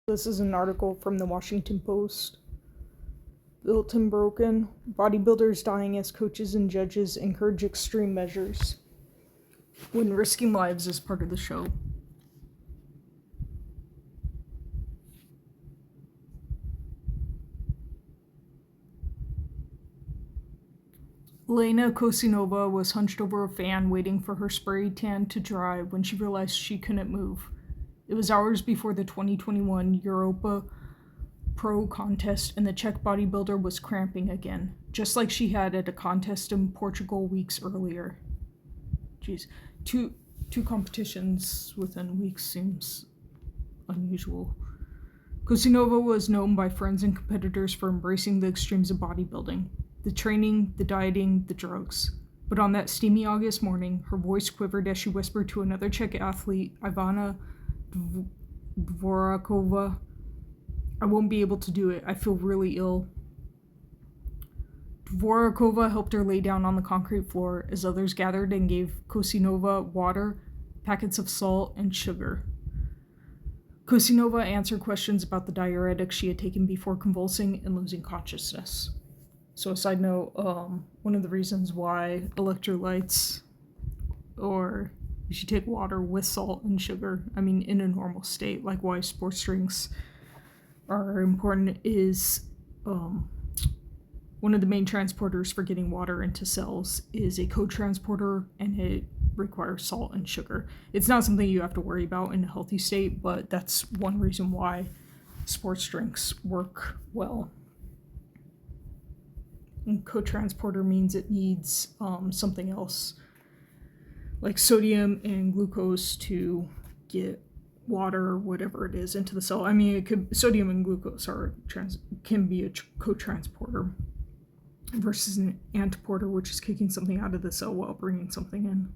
This is an article from the Washington Post. Built and broken. Bodybuilders dying as coaches and judges encourage extreme measures when risking lives as part of the show. Elena Kosinova was hunched over a fan waiting for her spray tan to dry when she realized she couldn't move. It was hours before the 2021 Europa Pro contest, and the Czech bodybuilder was cramping again, just like she had at a contest in Portugal weeks earlier. Jeez, two competitions within weeks seems unusual. Kosinova was known by friends and competitors for embracing the extremes of bodybuilding. The training, the dieting, the drugs. But on that steamy August morning, her voice quivered as she whispered to another Czech athlete, Ivana Dvorakova, "I won't be able to do it. I feel really ill." Dvorakova helped her lay down on the concrete floor as others gathered and gave Kosinova water, packets of salt, and sugar. Kosinova answered questions about the diuretics she had taken before convulsing and losing consciousness. So a side note, one of the reasons why electrolytes, or you should take water with salt and sugar, in a normal state, like why sports drinks are important, is one of the main transporters for getting water into cells is a co-transporter, and it requires salt and sugar. It's not something you have to worry about in a healthy state, but that's one reason why sports drinks work well. And co-transporter means it needs something else, like sodium and glucose, to get water or whatever it is into the cell. Sodium and glucose can be a co-transporter versus an antiporter, which is kicking something out of the cell while bringing something in.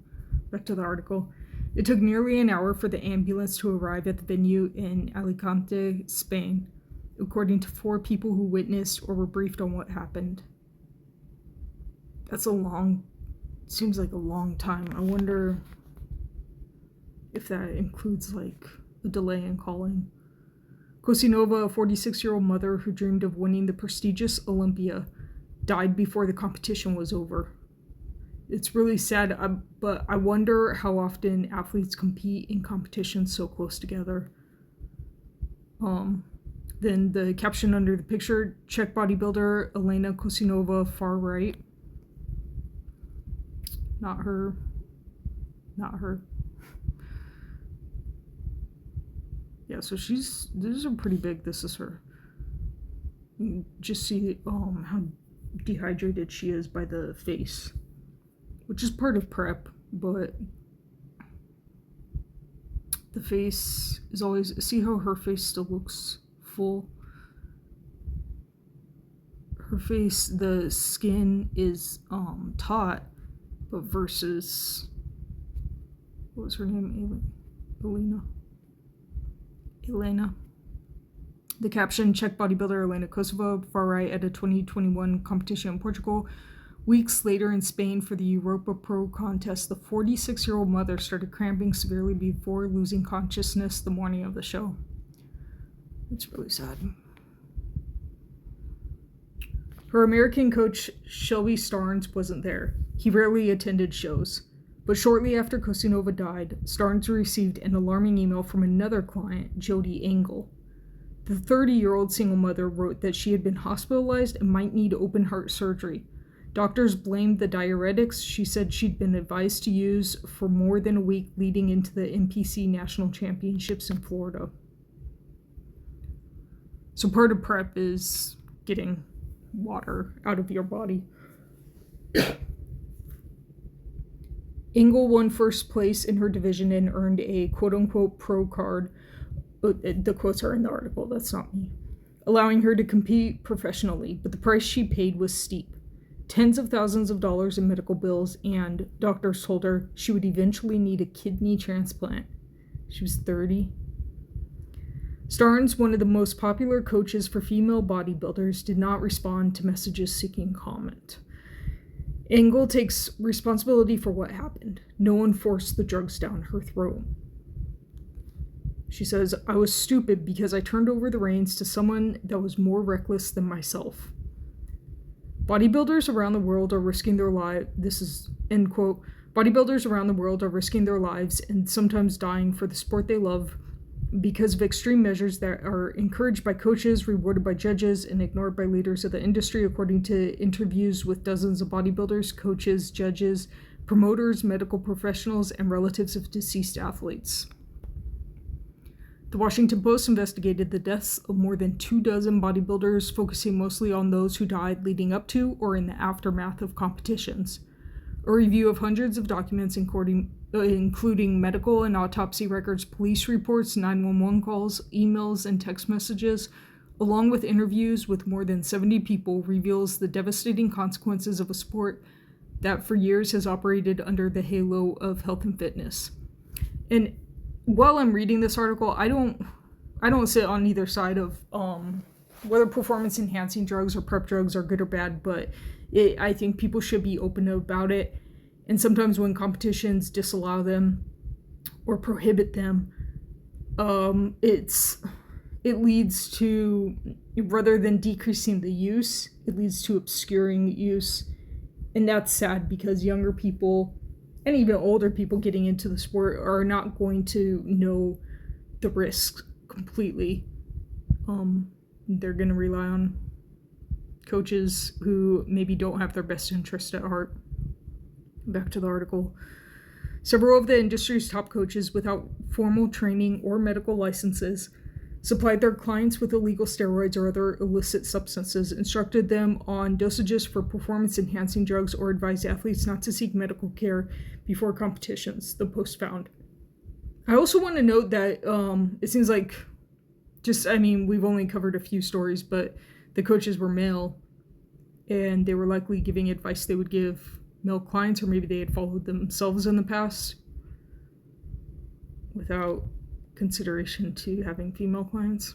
Back to the article. It took nearly an hour for the ambulance to arrive at the venue in Alicante, Spain, according to 4 people who witnessed or were briefed on what happened. Seems like a long time. I wonder if that includes a delay in calling. Kosinova, a 46-year-old mother who dreamed of winning the prestigious Olympia, died before the competition was over. It's really sad, but I wonder how often athletes compete in competitions so close together. Then the caption under the picture, Czech bodybuilder Elena Kosinova, far right. Not her. Yeah, so these are pretty big. This is her. You can just see how dehydrated she is by the face, which is part of prep, but the face is always, see how her face still looks full? Her face, the skin is taut, but versus, what was her name? Elena. The caption, Czech bodybuilder Elena Kosinova, far right at a 2021 competition in Portugal. Weeks later in Spain for the Europa Pro contest, the 46-year-old mother started cramping severely before losing consciousness the morning of the show. It's really sad. Her American coach, Shelby Starnes, wasn't there. He rarely attended shows. But shortly after Kosinova died, Starnes received an alarming email from another client, Jody Engel. The 30-year-old single mother wrote that she had been hospitalized and might need open heart surgery. Doctors blamed the diuretics she said she'd been advised to use for more than a week leading into the NPC National Championships in Florida. So part of prep is getting water out of your body. Engel won first place in her division and earned a quote-unquote pro card. The quotes are in the article, that's not me. Allowing her to compete professionally, but the price she paid was steep. Tens of thousands of dollars in medical bills, and doctors told her she would eventually need a kidney transplant. She was 30. Starnes, one of the most popular coaches for female bodybuilders, did not respond to messages seeking comment. Engel takes responsibility for what happened. No one forced the drugs down her throat. She says, "I was stupid because I turned over the reins to someone that was more reckless than myself." Bodybuilders around the world are risking their lives. This is end quote. Bodybuilders around the world are risking their lives and sometimes dying for the sport they love because of extreme measures that are encouraged by coaches, rewarded by judges, and ignored by leaders of the industry, according to interviews with dozens of bodybuilders, coaches, judges, promoters, medical professionals, and relatives of deceased athletes. The Washington Post investigated the deaths of more than 24 bodybuilders, focusing mostly on those who died leading up to or in the aftermath of competitions. A review of hundreds of documents, including medical and autopsy records, police reports, 911 calls, emails, and text messages, along with interviews with more than 70 people, reveals the devastating consequences of a sport that for years has operated under the halo of health and fitness. And while I'm reading this article, I don't sit on either side of whether performance-enhancing drugs or prep drugs are good or bad, but I think people should be open about it. And sometimes when competitions disallow them or prohibit them, it leads to, rather than decreasing the use, it leads to obscuring use. And that's sad because younger people and even older people getting into the sport are not going to know the risks completely. They're going to rely on coaches who maybe don't have their best interest at heart. Back to the article. Several of the industry's top coaches, without formal training or medical licenses, supplied their clients with illegal steroids or other illicit substances, instructed them on dosages for performance-enhancing drugs, or advised athletes not to seek medical care before competitions, the Post found. I also want to note that it seems like we've only covered a few stories, but the coaches were male, and they were likely giving advice they would give male clients, or maybe they had followed themselves in the past without consideration to having female clients.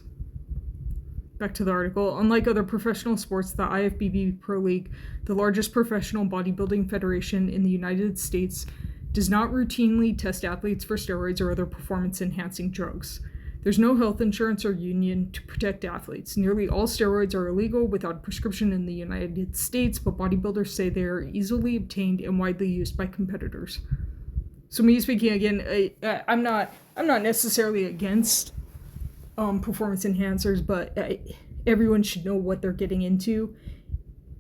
Back to the article. Unlike other professional sports, the IFBB Pro League, the largest professional bodybuilding federation in the United States, does not routinely test athletes for steroids or other performance-enhancing drugs. There's no health insurance or union to protect athletes. Nearly all steroids are illegal without prescription in the United States, but bodybuilders say they are easily obtained and widely used by competitors. So me speaking again, I'm not necessarily against performance enhancers, but everyone should know what they're getting into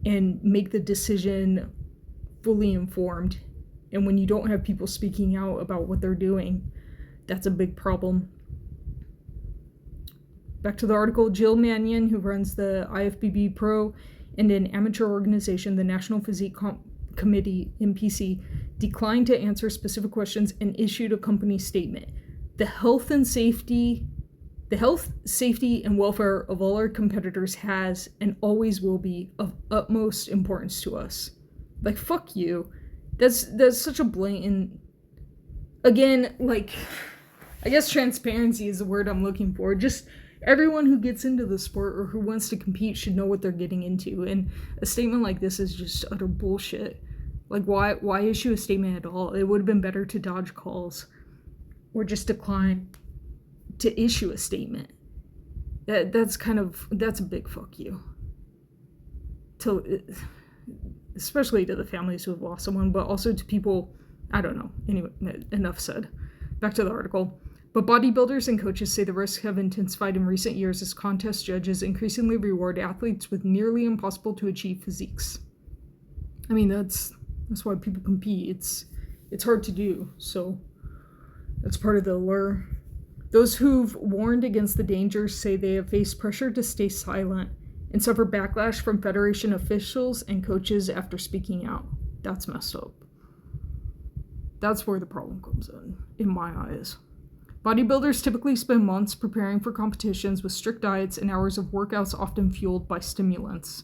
and make the decision fully informed. And when you don't have people speaking out about what they're doing, that's a big problem. Back to the article. Jill Mannion, who runs the IFBB Pro and an amateur organization, the National Physique Committee, NPC, declined to answer specific questions and issued a company statement. The health, safety, and welfare of all our competitors has and always will be of utmost importance to us. Like, fuck you. That's such a blatant. Again, like, I guess transparency is the word I'm looking for. Just everyone who gets into the sport or who wants to compete should know what they're getting into. And a statement like this is just utter bullshit. Like, why issue a statement at all? It would have been better to dodge calls or just decline to issue a statement. That's a big fuck you. Especially to the families who have lost someone, but also to people, I don't know. Anyway, enough said. Back to the article. But bodybuilders and coaches say the risks have intensified in recent years as contest judges increasingly reward athletes with nearly impossible to achieve physiques. I mean, that's why people compete. It's hard to do, so that's part of the allure. Those who've warned against the dangers say they have faced pressure to stay silent and suffer backlash from federation officials and coaches after speaking out. That's messed up. That's where the problem comes in my eyes. Bodybuilders typically spend months preparing for competitions with strict diets and hours of workouts often fueled by stimulants.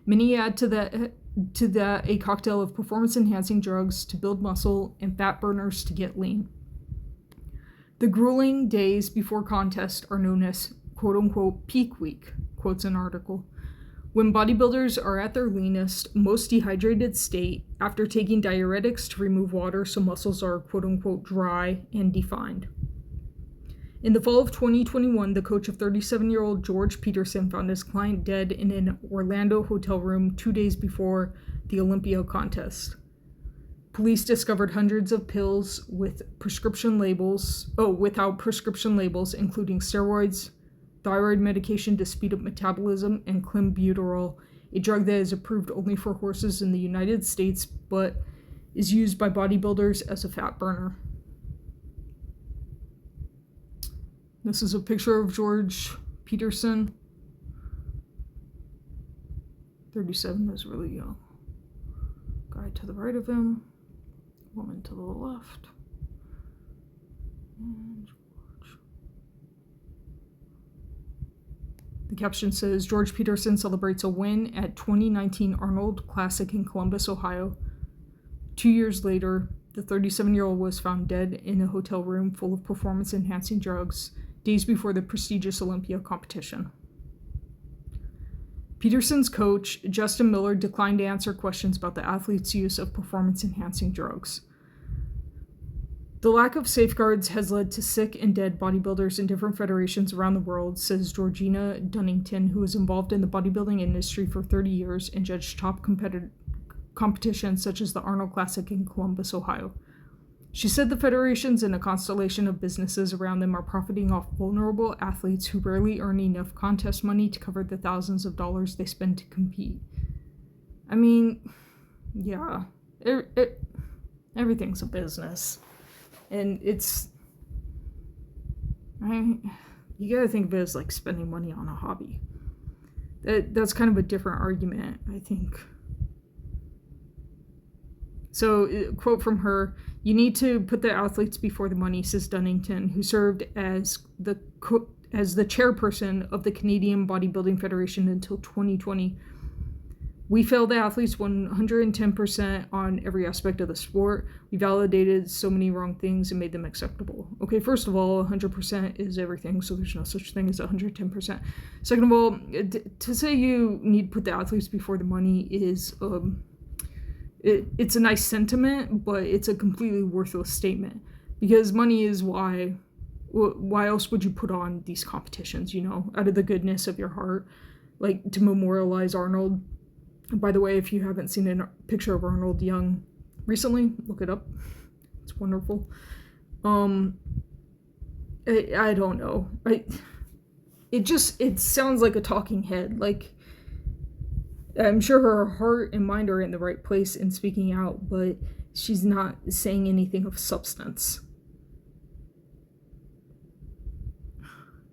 Many add to that a cocktail of performance-enhancing drugs to build muscle and fat burners to get lean. The grueling days before contest are known as quote-unquote peak week, quotes an article. When bodybuilders are at their leanest, most dehydrated state after taking diuretics to remove water so muscles are quote-unquote dry and defined. In the fall of 2021, the coach of 37-year-old George Peterson found his client dead in an Orlando hotel room 2 days before the Olympia contest. Police discovered hundreds of pills without prescription labels, including steroids, thyroid medication to speed up metabolism, and clenbuterol, a drug that is approved only for horses in the United States, but is used by bodybuilders as a fat burner. This is a picture of George Peterson. 37 is really young. Guy to the right of him. Woman to the left. And George. The caption says, George Peterson celebrates a win at 2019 Arnold Classic in Columbus, Ohio. 2 years later, the 37-year-old was found dead in a hotel room full of performance-enhancing drugs, days before the prestigious Olympia competition. Peterson's coach, Justin Miller, declined to answer questions about the athlete's use of performance-enhancing drugs. The lack of safeguards has led to sick and dead bodybuilders in different federations around the world, says Georgina Dunnington, who was involved in the bodybuilding industry for 30 years and judged top competitions such as the Arnold Classic in Columbus, Ohio. She said the federations and a constellation of businesses around them are profiting off vulnerable athletes who rarely earn enough contest money to cover the thousands of dollars they spend to compete. I mean, yeah, everything's a business. And you gotta think of it as like spending money on a hobby. That's kind of a different argument, I think. So, quote from her, "You need to put the athletes before the money," says Dunnington, who served as the chairperson of the Canadian Bodybuilding Federation until 2020. "We failed the athletes 110% on every aspect of the sport. We validated so many wrong things and made them acceptable." Okay, first of all, 100% is everything, so there's no such thing as 110%. Second of all, to say you need to put the athletes before the money is... It's a nice sentiment, but it's a completely worthless statement, because money is why else would you put on these competitions, out of the goodness of your heart, like to memorialize Arnold. By the way, if you haven't seen a picture of Arnold young recently, look it up. It's wonderful. I don't know. It sounds like a talking head, like, I'm sure her heart and mind are in the right place in speaking out, but she's not saying anything of substance.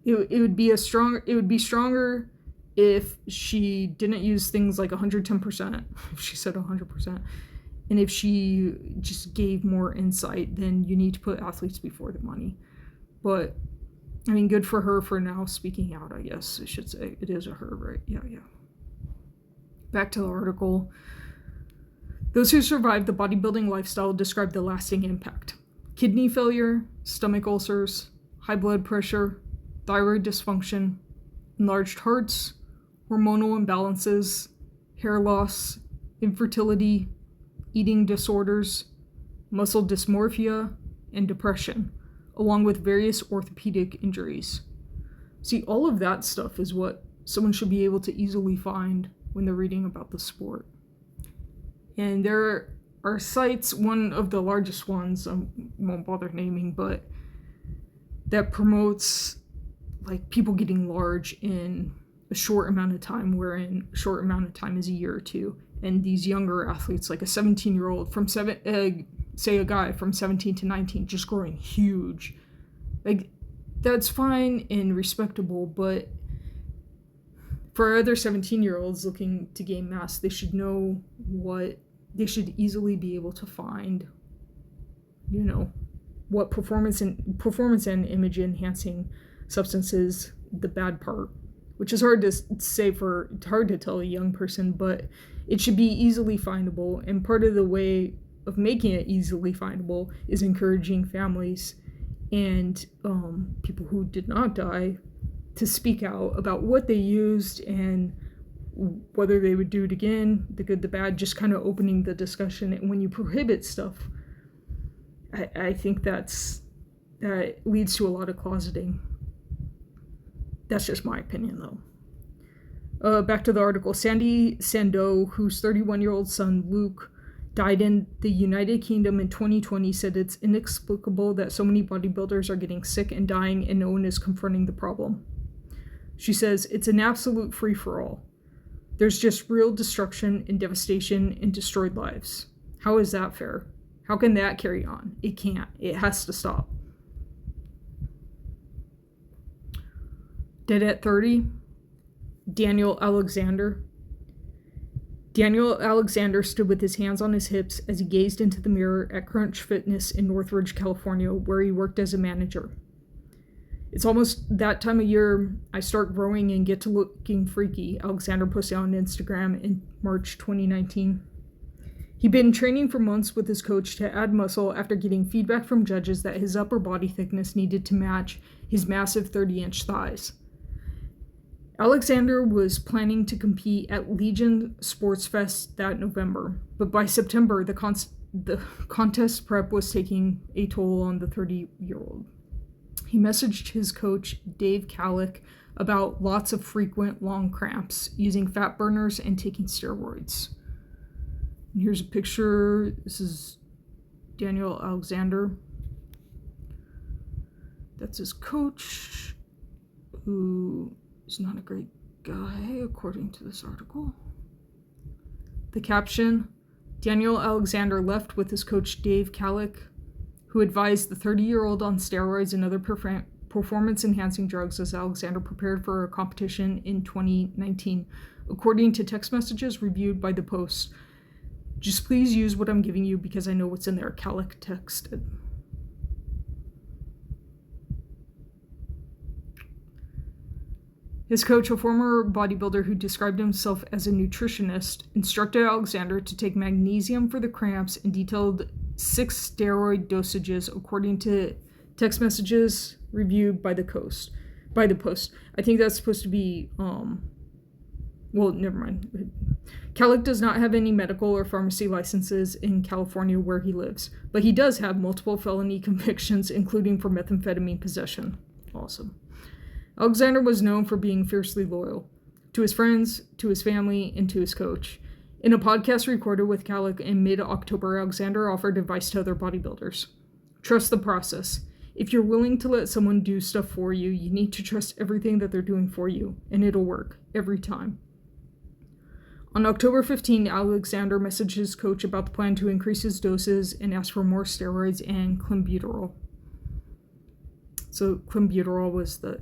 It would be stronger if she didn't use things like 110%, if she said 100%, and if she just gave more insight, then you need to put athletes before the money. But, I mean, good for her for now speaking out, I guess I should say. It is a her, right? Yeah. Back to the article. Those who survived the bodybuilding lifestyle described the lasting impact: kidney failure, stomach ulcers, high blood pressure, thyroid dysfunction, enlarged hearts, hormonal imbalances, hair loss, infertility, eating disorders, muscle dysmorphia, and depression, along with various orthopedic injuries. See, all of that stuff is what someone should be able to easily find when they're reading about the sport. And there are sites, one of the largest ones, I won't bother naming, but that promotes like people getting large in a short amount of time, wherein a short amount of time is a year or two. And these younger athletes, like a 17-year-old say a guy from 17 to 19, just growing huge. Like, that's fine and respectable, but for other 17-year-olds looking to gain mass, they should know they should easily be able to find, what performance and image enhancing substances, the bad part, which is hard to say hard to tell a young person, but it should be easily findable. And part of the way of making it easily findable is encouraging families and people who did not die to speak out about what they used and whether they would do it again, the good, the bad, just kind of opening the discussion. And when you prohibit stuff, I think that's that leads to a lot of closeting. That's just my opinion, though. Back to the article. Sandy Sandow, whose 31-year-old son, Luke, died in the United Kingdom in 2020, said it's inexplicable that so many bodybuilders are getting sick and dying and no one is confronting the problem. She says, it's an absolute free-for-all. There's just real destruction and devastation and destroyed lives. How is that fair? How can that carry on? It can't. It has to stop. Dead at 30, Daniel Alexander. Daniel Alexander stood with his hands on his hips as he gazed into the mirror at Crunch Fitness in Northridge, California, where he worked as a manager. It's almost that time of year I start growing and get to looking freaky, Alexander posted on Instagram in March 2019. He'd been training for months with his coach to add muscle after getting feedback from judges that his upper body thickness needed to match his massive 30-inch thighs. Alexander was planning to compete at Legion Sports Fest that November, but by September, the contest prep was taking a toll on the 30-year-old. He messaged his coach, Dave Kalick, about lots of frequent long cramps, using fat burners and taking steroids. And here's a picture. This is Daniel Alexander. That's his coach, who is not a great guy, according to this article. The caption, Daniel Alexander left with his coach Dave Kalick, who advised the 30-year-old on steroids and other performance-enhancing drugs as Alexander prepared for a competition in 2019, according to text messages reviewed by the Post. Just please use what I'm giving you because I know what's in there, Kalick texted. His coach, a former bodybuilder who described himself as a nutritionist, instructed Alexander to take magnesium for the cramps and detailed 6 steroid dosages according to text messages reviewed by the Post. I think that's supposed to be, well, never mind. Kalick does not have any medical or pharmacy licenses in California where he lives, but he does have multiple felony convictions, including for methamphetamine possession. Awesome. Alexander was known for being fiercely loyal to his friends, to his family, and to his coach. In a podcast recorded with Kalick in mid-October, Alexander offered advice to other bodybuilders. Trust the process. If you're willing to let someone do stuff for you, you need to trust everything that they're doing for you, and it'll work, every time. On October 15, Alexander messaged his coach about the plan to increase his doses and asked for more steroids and clenbuterol. So clenbuterol was the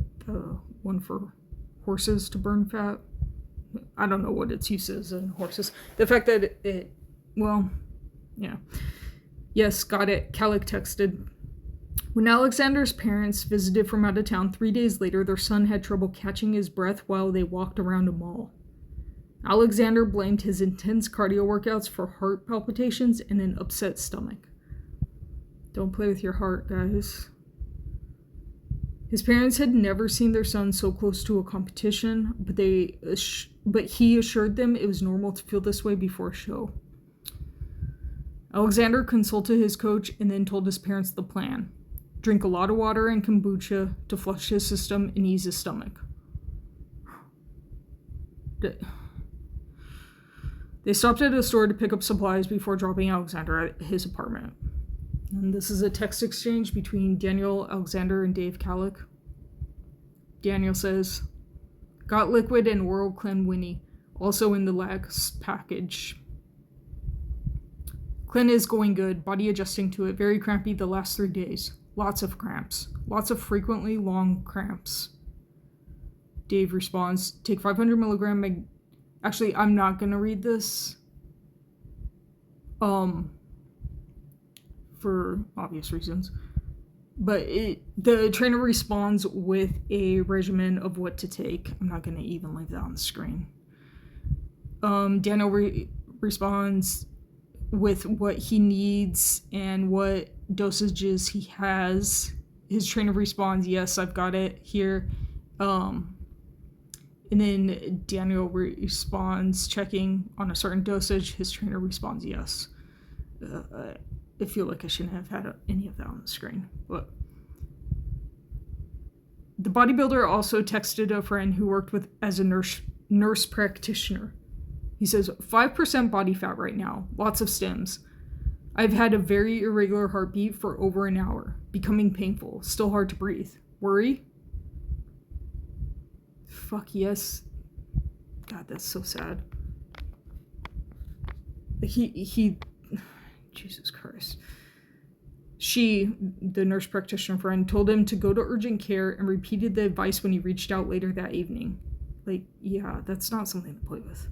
one for horses to burn fat. I don't know what its use is in horses. The fact that Yes, got it, Kalick texted. When Alexander's parents visited from out of town 3 days later, their son had trouble catching his breath while they walked around a mall. Alexander blamed his intense cardio workouts for heart palpitations and an upset stomach. Don't play with your heart, guys. His parents had never seen their son so close to a competition, but he assured them it was normal to feel this way before a show. Alexander consulted his coach and then told his parents the plan. Drink a lot of water and kombucha to flush his system and ease his stomach. They stopped at a store to pick up supplies before dropping Alexander at his apartment. And this is a text exchange between Daniel Alexander and Dave Kalick. Daniel says, got liquid and oral Clen Winnie, also in the lax package. Clen is going good, body adjusting to it, very crampy the last 3 days. Lots of cramps. Lots of frequently long cramps. Dave responds, take 500 milligram Actually, I'm not going to read this. For obvious reasons. But the trainer responds with a regimen of what to take. I'm not going to even leave that on the screen. Daniel responds with what he needs and what dosages he has. His trainer responds, yes, I've got it here. And then Daniel responds, checking on a certain dosage. His trainer responds, yes. I feel like I shouldn't have had any of that on the screen. But The bodybuilder also texted a friend who worked with as a nurse practitioner. He says, 5% body fat right now, lots of stims. I've had a very irregular heartbeat for over an hour, becoming painful, still hard to breathe. Worry? Fuck yes. God, that's so sad. He Jesus Christ. She, the nurse practitioner friend, told him to go to urgent care and repeated the advice when he reached out later that evening. Like, yeah, that's not something to play with.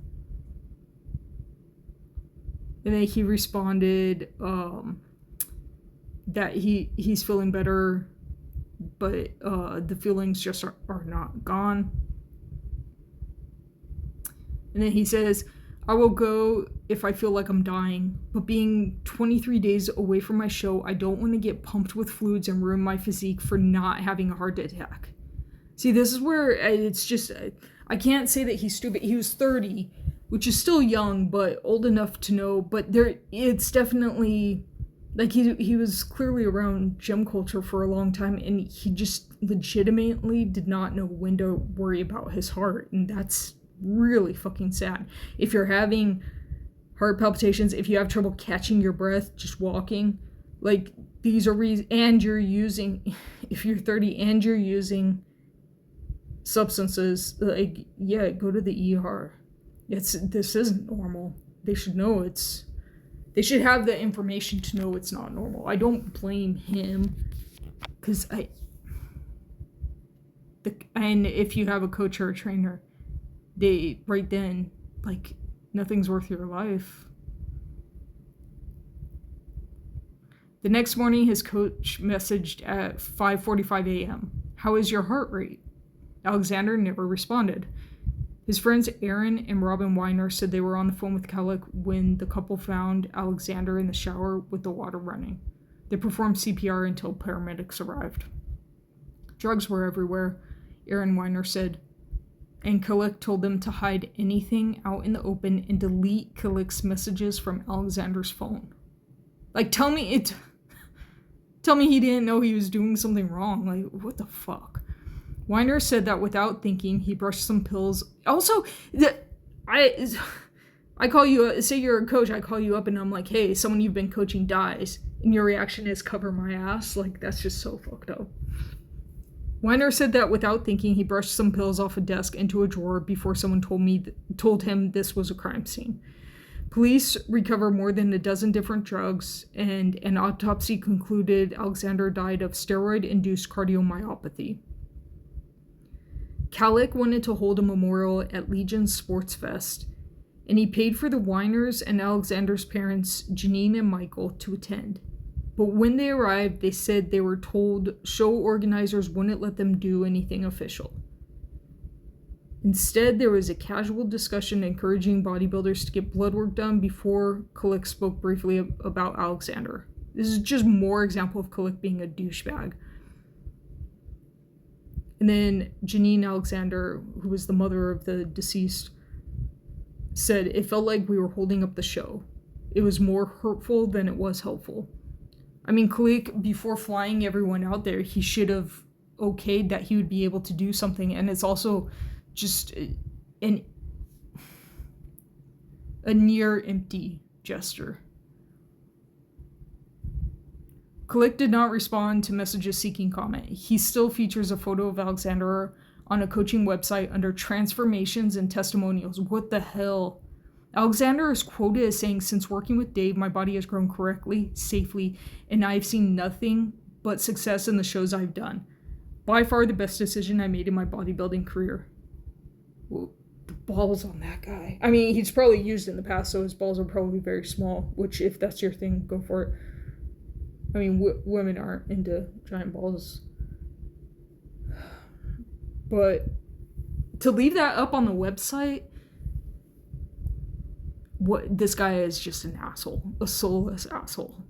And then he responded that he's feeling better, but the feelings just are not gone. And then he says, I will go if I feel like I'm dying, but being 23 days away from my show, I don't want to get pumped with fluids and ruin my physique for not having a heart attack. See, this is where it's just, I can't say that he's stupid. He was 30, which is still young, but old enough to know. But it's definitely, like, he was clearly around gym culture for a long time, and he just legitimately did not know when to worry about his heart, and that's really fucking sad. If you're having heart palpitations, if you have trouble catching your breath just walking, like, these are reasons, and you're using, if you're 30 and you're using substances, like, yeah, go to the ER. This isn't normal. They should know they should have the information to know it's not normal. I don't blame him, because and if you have a coach or a trainer, they, right then, like, nothing's worth your life. The next morning, his coach messaged at 5:45 a.m. How is your heart rate? Alexander never responded. His friends Aaron and Robin Weiner said they were on the phone with Kellick when the couple found Alexander in the shower with the water running. They performed CPR until paramedics arrived. Drugs were everywhere, Aaron Weiner said, and Kellick told them to hide anything out in the open and delete Kellick's messages from Alexander's phone. Like, tell me he didn't know he was doing something wrong. Like, what the fuck? Weiner said that without thinking, he brushed some pills. Also, I call you, say you're a coach, I call you up and I'm like, hey, someone you've been coaching dies. And your reaction is cover my ass. Like, that's just so fucked up. Weiner said that without thinking, he brushed some pills off a desk into a drawer before someone told him this was a crime scene. Police recovered more than a dozen different drugs, and an autopsy concluded Alexander died of steroid-induced cardiomyopathy. Kellick wanted to hold a memorial at Legion's Sports Fest, and he paid for the Weiners and Alexander's parents, Janine and Michael, to attend. But when they arrived, they said they were told show organizers wouldn't let them do anything official. Instead, there was a casual discussion encouraging bodybuilders to get blood work done before Kellick spoke briefly about Alexander. This is just more example of Kellick being a douchebag. And then Janine Alexander, who was the mother of the deceased, said, it felt like we were holding up the show. It was more hurtful than it was helpful. I mean, Kellick, before flying everyone out there, he should have okayed that he would be able to do something. And it's also just a near empty gesture. Kellick did not respond to messages seeking comment. He still features a photo of Alexander on a coaching website under transformations and testimonials. What the hell? Alexander is quoted as saying, since working with Dave, my body has grown correctly, safely, and I have seen nothing but success in the shows I've done. By far the best decision I made in my bodybuilding career. Well, the balls on that guy. I mean, he's probably used in the past, so his balls are probably very small, which, if that's your thing, go for it. I mean, women aren't into giant balls. But to leave that up on the website, this guy is just an asshole. A soulless asshole.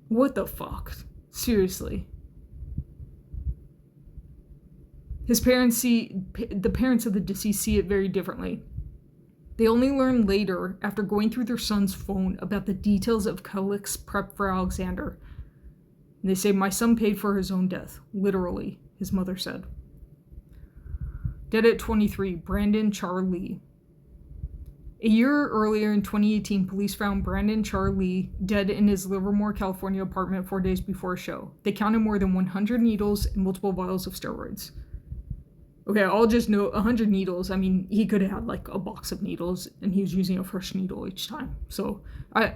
What the fuck? Seriously. The parents of the deceased see it very differently. They only learned later, after going through their son's phone, about the details of Kellick's prep for Alexander. And they say, my son paid for his own death. Literally, his mother said. Dead at 23, Brandon Char Lee. A year earlier in 2018, police found Brandon Char Lee dead in his Livermore, California apartment 4 days before a show. They counted more than 100 needles and multiple vials of steroids. Okay, I'll just note 100 needles. I mean, he could have had like a box of needles and he was using a fresh needle each time. So I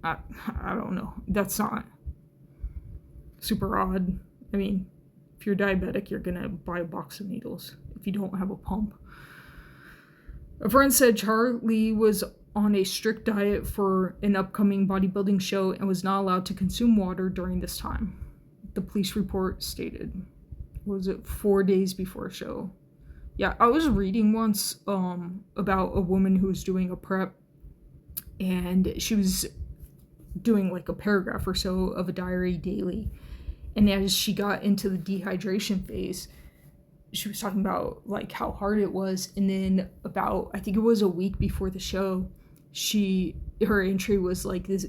don't know. That's not super odd. I mean, if you're diabetic, you're gonna buy a box of needles if you don't have a pump. A friend said Charlie was on a strict diet for an upcoming bodybuilding show and was not allowed to consume water during this time. The police report stated. Was it 4 days before a show? Yeah, I was reading once about a woman who was doing a prep, and she was doing like a paragraph or so of a diary daily. And as she got into the dehydration phase, she was talking about like how hard it was. And then about, I think it was a week before the show, her entry was like, this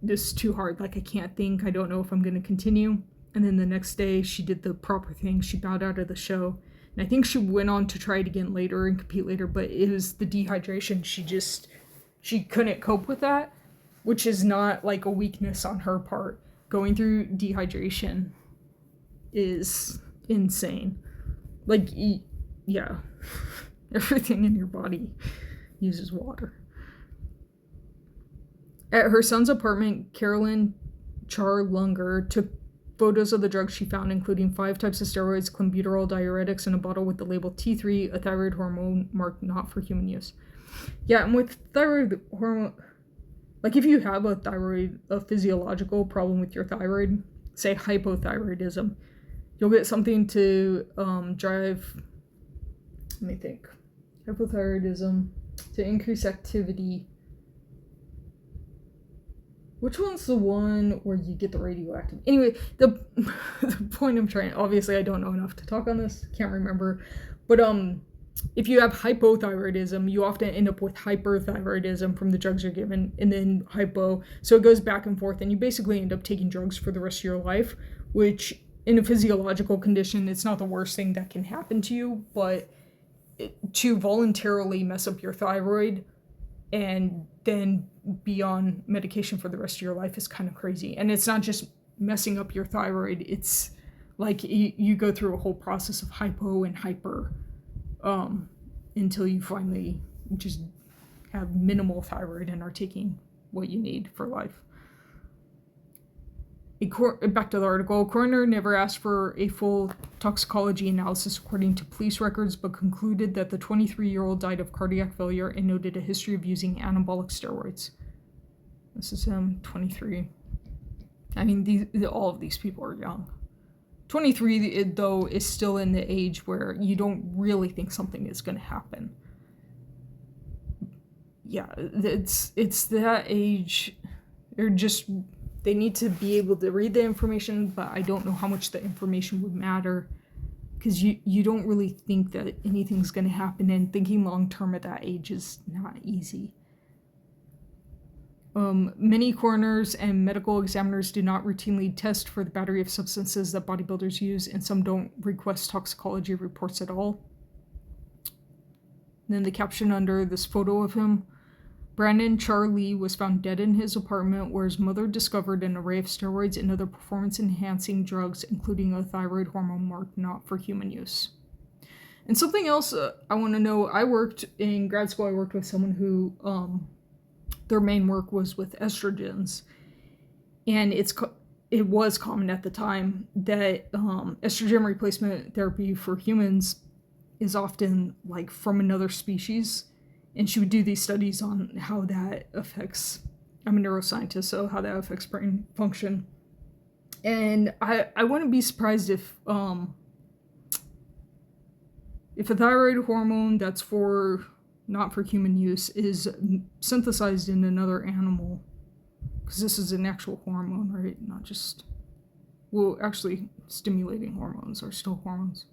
is too hard. Like, I can't think. I don't know if I'm going to continue. And then the next day she did the proper thing. She bowed out of the show. And I think she went on to try it again later and compete later, but it was the dehydration. She couldn't cope with that, which is not like a weakness on her part. Going through dehydration is insane. Like, yeah, everything in your body uses water. At her son's apartment, Carolyn Char-Lunger took photos of the drugs she found, including 5 types of steroids, clenbuterol, diuretics, and a bottle with the label T3, a thyroid hormone marked not for human use. Yeah, and with thyroid hormone, like if you have a physiological problem with your thyroid, say hypothyroidism, you'll get something to drive, let me think, hypothyroidism, to increase activity. Which one's the one where you get the radioactive? Anyway, the point I'm trying, obviously I don't know enough to talk on this, can't remember, but if you have hypothyroidism, you often end up with hyperthyroidism from the drugs you're given, and then hypo, so it goes back and forth, and you basically end up taking drugs for the rest of your life, which in a physiological condition, it's not the worst thing that can happen to you, but to voluntarily mess up your thyroid and then be on medication for the rest of your life is kind of crazy. And it's not just messing up your thyroid, it's like you go through a whole process of hypo and hyper until you finally just have minimal thyroid and are taking what you need for life. Back to the article, coroner never asked for a full toxicology analysis according to police records, but concluded that the 23-year-old died of cardiac failure and noted a history of using anabolic steroids. This is 23. I mean, all of these people are young. 23, though, is still in the age where you don't really think something is going to happen. Yeah, it's that age. They need to be able to read the information, but I don't know how much the information would matter, because you don't really think that anything's going to happen, and thinking long-term at that age is not easy. Many coroners and medical examiners do not routinely test for the battery of substances that bodybuilders use, and some don't request toxicology reports at all. And then the caption under this photo of him, Brandon Char Lee was found dead in his apartment, where his mother discovered an array of steroids and other performance-enhancing drugs, including a thyroid hormone marked not for human use. And something else I want to know, in grad school, I worked with someone who, their main work was with estrogens. And it was common at the time that estrogen replacement therapy for humans is often like from another species. And she would do these studies on how that affects, I'm a neuroscientist, so how that affects brain function. And I wouldn't be surprised if a thyroid hormone that's not for human use is synthesized in another animal, because this is an actual hormone, right? Not just, actually stimulating hormones are still hormones.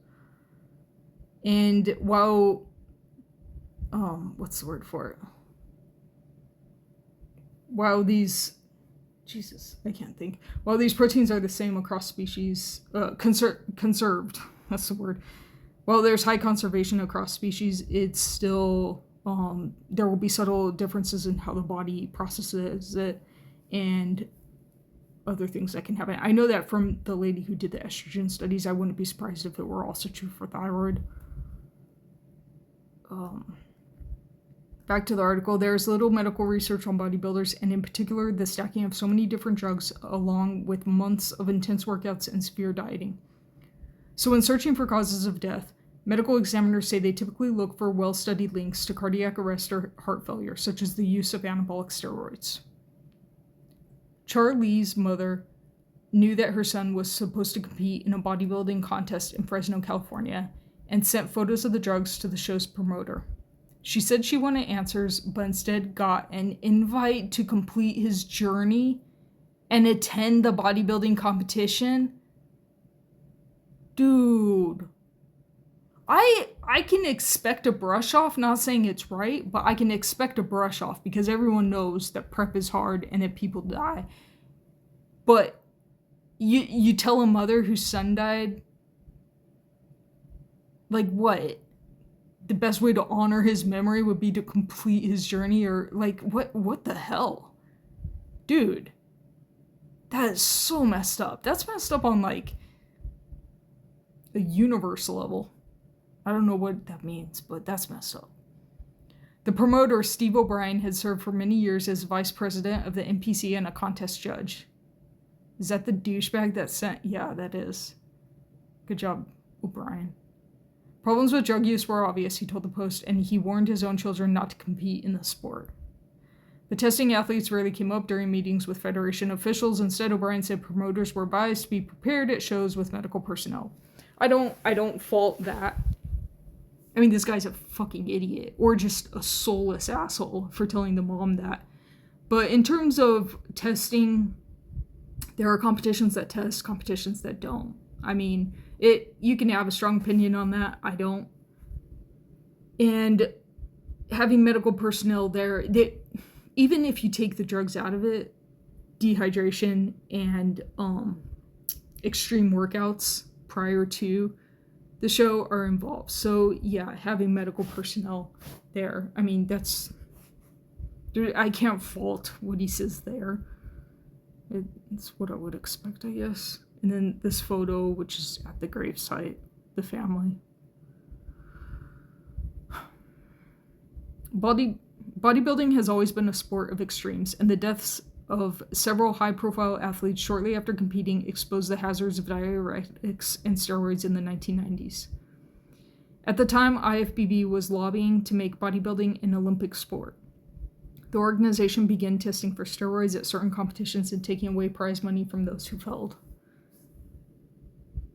And while what's the word for it? While these Jesus, I can't think. While these proteins are the same across species, conserved, that's the word. While there's high conservation across species, it's still, there will be subtle differences in how the body processes it and other things that can happen. I know that from the lady who did the estrogen studies. I wouldn't be surprised if it were also true for thyroid. Back to the article, there's little medical research on bodybuilders, and in particular, the stacking of so many different drugs along with months of intense workouts and severe dieting. So when searching for causes of death, medical examiners say they typically look for well-studied links to cardiac arrest or heart failure, such as the use of anabolic steroids. Charlie's mother knew that her son was supposed to compete in a bodybuilding contest in Fresno, California, and sent photos of the drugs to the show's promoter. She said she wanted answers, but instead got an invite to complete his journey and attend the bodybuilding competition. Dude, I can expect a brush off, not saying it's right, but I can expect a brush off because everyone knows that prep is hard and that people die. But you tell a mother whose son died, like, what? The best way to honor his memory would be to complete his journey, or like, what the hell? Dude, that is so messed up. That's messed up on like a universe level. I don't know what that means, but that's messed up. The promoter, Steve O'Brien, had served for many years as vice president of the NPC and a contest judge. Is that the douchebag that sent? Yeah, that is. Good job, O'Brien. Problems with drug use were obvious, he told the Post, and he warned his own children not to compete in the sport. The testing athletes rarely came up during meetings with Federation officials. Instead, O'Brien said promoters were advised to be prepared at shows with medical personnel. I don't fault that. I mean, this guy's a fucking idiot, or just a soulless asshole for telling the mom that. But in terms of testing, there are competitions that test, competitions that don't. I mean, you can have a strong opinion on that. I don't. And having medical personnel there, even if you take the drugs out of it, dehydration and extreme workouts prior to the show are involved. So yeah, having medical personnel there, I mean, I can't fault what he says there. It's what I would expect, I guess. And then this photo, which is at the gravesite, the family. Bodybuilding has always been a sport of extremes, and the deaths of several high-profile athletes shortly after competing exposed the hazards of diuretics and steroids in the 1990s. At the time, IFBB was lobbying to make bodybuilding an Olympic sport. The organization began testing for steroids at certain competitions and taking away prize money from those who failed.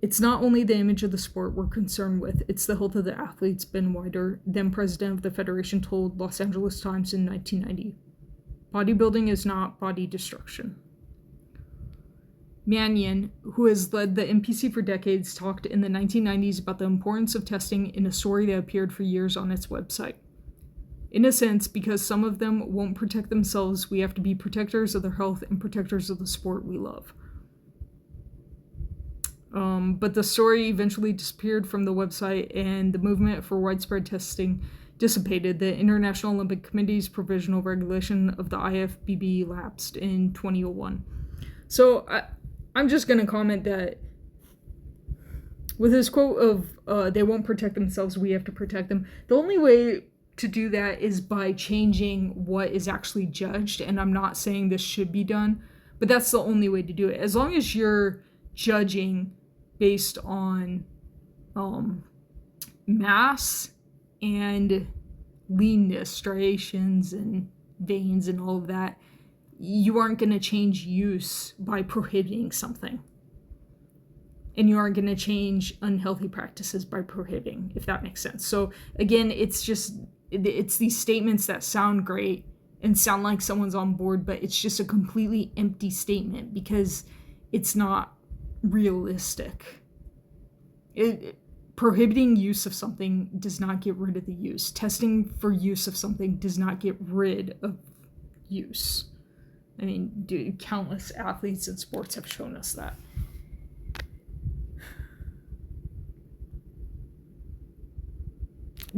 It's not only the image of the sport we're concerned with, it's the health of the athletes, Ben Wider, then president of the federation, told Los Angeles Times in 1990. Bodybuilding is not body destruction. Mannion, who has led the NPC for decades, talked in the 1990s about the importance of testing in a story that appeared for years on its website. In a sense, because some of them won't protect themselves, we have to be protectors of their health and protectors of the sport we love. But the story eventually disappeared from the website, and the movement for widespread testing dissipated. The International Olympic Committee's provisional regulation of the IFBB lapsed in 2001. So I'm just going to comment that with his quote of, they won't protect themselves, we have to protect them. The only way to do that is by changing what is actually judged, and I'm not saying this should be done, but that's the only way to do it. As long as you're judging based on mass and leanness, striations and veins and all of that, you aren't going to change use by prohibiting something. And you aren't going to change unhealthy practices by prohibiting, if that makes sense. So again, it's these statements that sound great and sound like someone's on board, but it's just a completely empty statement because it's not realistic. Prohibiting use of something does not get rid of the use. Testing for use of something does not get rid of use. I mean, dude, countless athletes in sports have shown us that.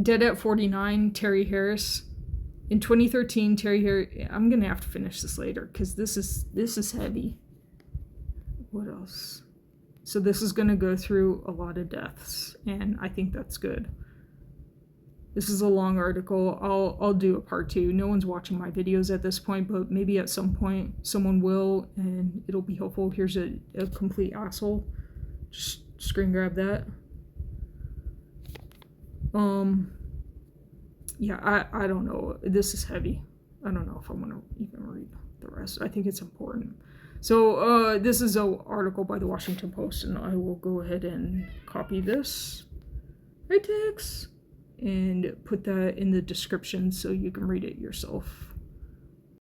Dead at 49, Terry Harris. In 2013, Terry Harris... I'm going to have to finish this later because this is heavy. What else? So this is going to go through a lot of deaths, and I think that's good. This is a long article. I'll do a part 2. No one's watching my videos at this point, but maybe at some point someone will, and it'll be helpful. Here's a complete asshole. Just screen grab that. Yeah, I don't know. This is heavy. I don't know if I'm gonna even read the rest. I think it's important. So this is an article by the Washington Post, and I will go ahead and copy this. Hey, Tex. And put that in the description so you can read it yourself.